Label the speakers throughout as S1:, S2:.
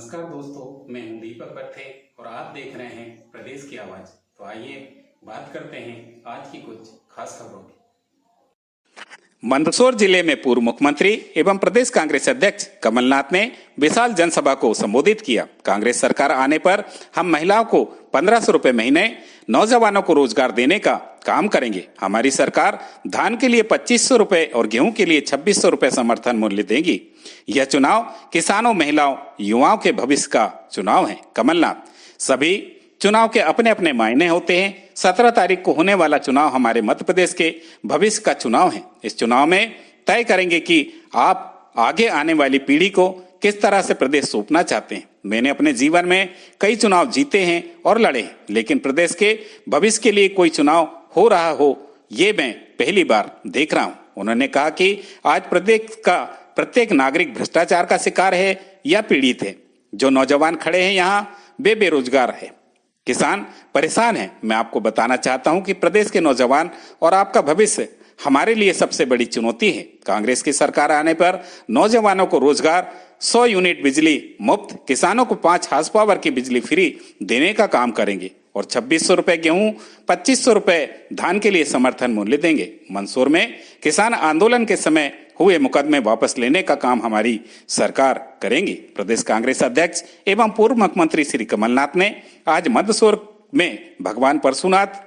S1: नमस्कार दोस्तों, मैं हूं दीपक पत्थे और आप देख रहे हैं प्रदेश की आवाज। तो आइए बात करते हैं आज की कुछ खास खबरों की। मंदसौर जिले में पूर्व मुख्यमंत्री एवं प्रदेश कांग्रेस अध्यक्ष कमलनाथ ने विशाल जनसभा को संबोधित किया। कांग्रेस सरकार आने पर हम महिलाओं को 1500 रुपए महीने, नौजवानों को रोजगार देने का काम करेंगे। हमारी सरकार धान के लिए 2500 रुपए और गेहूं के लिए 2600 रुपए समर्थन मूल्य देगी। यह चुनाव किसानों, महिलाओं, युवाओं के भविष्य का चुनाव है। कमलनाथ, सभी चुनाव के अपने अपने मायने होते हैं। 17 तारीख को होने वाला चुनाव हमारे मध्य प्रदेश के भविष्य का चुनाव है। इस चुनाव में तय करेंगे कि आप आगे आने वाली पीढ़ी को किस तरह से प्रदेश सौंपना चाहते हैं। मैंने अपने जीवन में कई चुनाव जीते हैं और लड़े हैं, लेकिन प्रदेश के भविष्य के लिए कोई चुनाव हो रहा हो, ये मैं पहली बार देख रहा हूं। उन्होंने कहा कि आज प्रदेश का प्रत्येक नागरिक भ्रष्टाचार का शिकार है या पीड़ित है। जो नौजवान खड़े हैं यहाँ, वे बेरोजगार है, किसान परेशान है। मैं आपको बताना चाहता हूं कि प्रदेश के नौजवान और आपका भविष्य हमारे लिए सबसे बड़ी चुनौती है। कांग्रेस की सरकार आने पर नौजवानों को रोजगार, 100 यूनिट बिजली मुफ्त, किसानों को 5 हार्स पावर की बिजली फ्री देने का काम करेंगे और 2600 रुपए गेहूं, 2500 रुपए धान के लिए समर्थन मूल्य देंगे। मंदसौर में किसान आंदोलन के समय हुए मुकदमे वापस लेने का काम हमारी सरकार करेंगी। प्रदेश कांग्रेस अध्यक्ष एवं पूर्व मुख्यमंत्री श्री कमलनाथ ने आज मंदसौर में भगवान परशुनाथ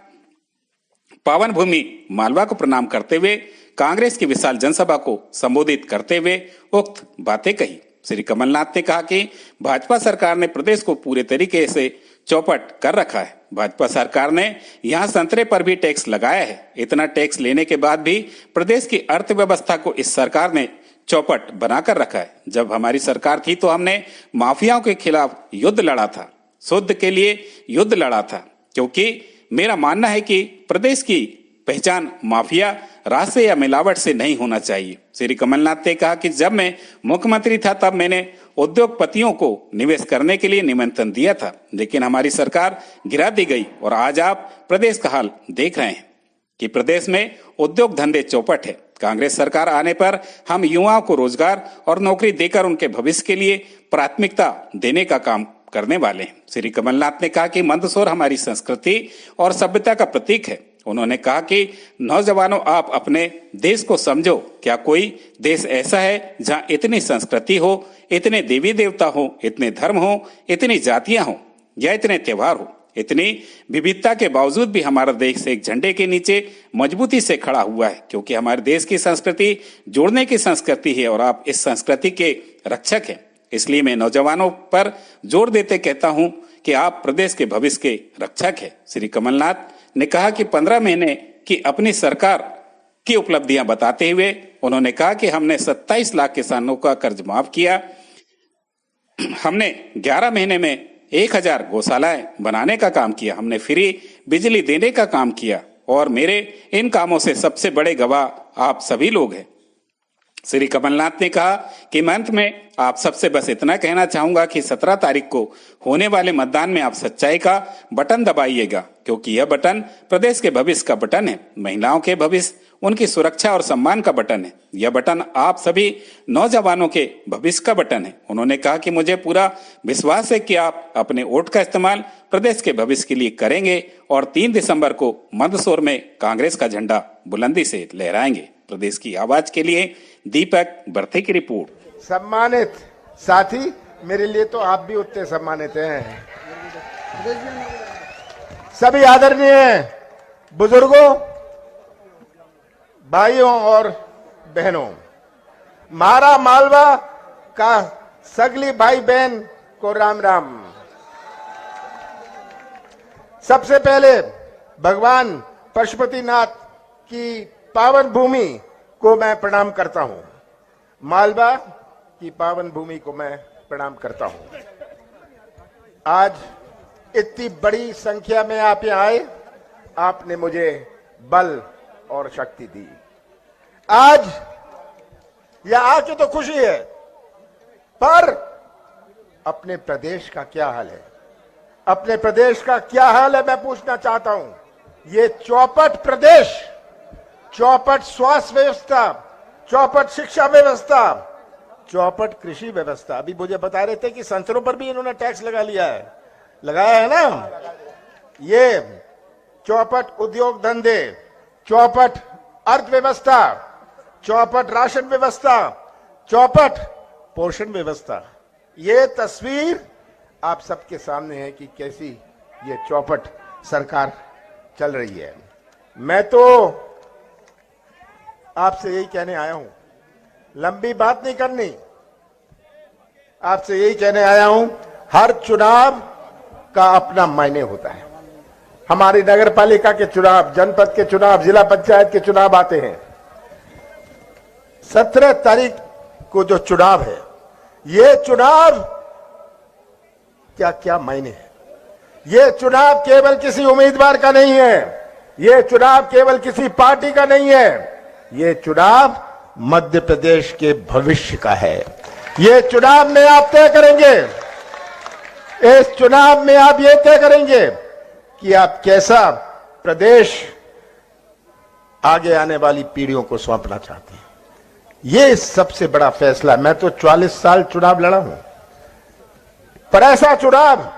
S1: पावन भूमि मालवा को प्रणाम करते हुए कांग्रेस की विशाल जनसभा को संबोधित करते हुए उक्त बातें कही। श्री कमलनाथ ने कहा कि भाजपा सरकार ने प्रदेश को पूरे तरीके से चौपट कर रखा है। भाजपा सरकार ने यहाँ संतरे पर भी टैक्स लगाया है। इतना टैक्स लेने के बाद भी प्रदेश की अर्थव्यवस्था को इस सरकार ने चौपट बनाकर रखा है। जब हमारी सरकार थी तो हमने माफियाओं के खिलाफ युद्ध लड़ा था, शुद्ध के लिए युद्ध लड़ा था, क्योंकि मेरा मानना है कि प्रदेश की पहचान माफिया, रास्ते या मिलावट से नहीं होना चाहिए। श्री कमलनाथ ने कहा कि जब मैं मुख्यमंत्री था तब मैंने उद्योगपतियों को निवेश करने के लिए निमंत्रण दिया था, लेकिन हमारी सरकार गिरा दी गई और आज आप प्रदेश का हाल देख रहे हैं कि प्रदेश में उद्योग धंधे चौपट है। कांग्रेस सरकार आने पर हम युवाओं को रोजगार और नौकरी देकर उनके भविष्य के लिए प्राथमिकता देने का काम करने वाले हैं। श्री कमलनाथ ने कहा कि मंदसौर हमारी संस्कृति और सभ्यता का प्रतीक है। उन्होंने कहा कि नौजवानों, आप अपने देश को समझो। क्या कोई देश ऐसा है जहां इतनी संस्कृति हो, इतने देवी देवता हो, इतने धर्म हो, इतनी जातियां हो या इतने त्योहार हो? इतनी विविधता के बावजूद भी हमारा देश एक झंडे के नीचे मजबूती से खड़ा हुआ है, क्योंकि हमारे देश की संस्कृति जोड़ने की संस्कृति है और आप इस संस्कृति के रक्षक हैं। इसलिए मैं नौजवानों पर जोर देते कहता हूं कि आप प्रदेश के भविष्य के रक्षक हैं। श्री कमलनाथ ने कहा कि 15 महीने की अपनी सरकार की उपलब्धियां बताते हुए उन्होंने कहा कि हमने 27 लाख किसानों का कर्ज माफ किया, हमने 11 महीने में 1000 गौशालाएं बनाने का काम किया, हमने फ्री बिजली देने का काम किया और मेरे इन कामों से सबसे बड़े गवाह आप सभी लोग हैं। श्री कमलनाथ ने कहा कि मैं अंत में आप सबसे बस इतना कहना चाहूंगा कि 17 तारीख को होने वाले मतदान में आप सच्चाई का बटन दबाइएगा, क्योंकि यह बटन प्रदेश के भविष्य का बटन है, महिलाओं के भविष्य, उनकी सुरक्षा और सम्मान का बटन है। यह बटन आप सभी नौजवानों के भविष्य का बटन है। उन्होंने कहा कि मुझे पूरा विश्वास है कि आप अपने वोट का इस्तेमाल प्रदेश के भविष्य के लिए करेंगे और 3 दिसंबर को मंदसौर में कांग्रेस का झंडा बुलंदी से लहराएंगे। प्रदेश की आवाज के लिए दीपक बर्थे की रिपोर्ट।
S2: सम्मानित साथी, मेरे लिए तो आप भी उतने सम्मानित हैं। सभी आदरणीय बुजुर्गों, भाइयों और बहनों, मारा मालवा का सगली भाई बहन को राम राम। सबसे पहले भगवान पशुपतिनाथ की पावन भूमि को मैं प्रणाम करता हूं, मालवा की पावन भूमि को मैं प्रणाम करता हूं। आज इतनी बड़ी संख्या में आप यहां आए, आपने मुझे बल और शक्ति दी। आज यह आके तो खुशी है, पर अपने प्रदेश का क्या हाल है? अपने प्रदेश का क्या हाल है मैं पूछना चाहता हूं। ये चौपट प्रदेश, चौपट स्वास्थ्य व्यवस्था, चौपट शिक्षा व्यवस्था, चौपट कृषि व्यवस्था, अभी मुझे बता रहे थे कि संतरों पर भी इन्होंने टैक्स लगा लिया है, लगाया है ना। ये चौपट उद्योग धंधे, चौपट अर्थव्यवस्था, चौपट राशन व्यवस्था, चौपट पोषण व्यवस्था। ये तस्वीर आप सबके सामने है कि कैसी ये चौपट सरकार चल रही है। मैं तो आपसे यही कहने आया हूं, लंबी बात नहीं करनी, आपसे यही कहने आया हूं, हर चुनाव का अपना मायने होता है। हमारी नगर पालिका के चुनाव, जनपद के चुनाव, जिला पंचायत के चुनाव आते हैं। 17 तारीख को जो चुनाव है, ये चुनाव क्या क्या मायने है। ये चुनाव केवल किसी उम्मीदवार का नहीं है, ये चुनाव केवल किसी पार्टी का नहीं है, ये चुनाव मध्य प्रदेश के भविष्य का है। ये चुनाव में आप तय करेंगे, इस चुनाव में आप ये तय करेंगे कि आप कैसा प्रदेश आगे आने वाली पीढ़ियों को सौंपना चाहते हैं। ये सबसे बड़ा फैसला। मैं तो 44 साल चुनाव लड़ा हूं, पर ऐसा चुनाव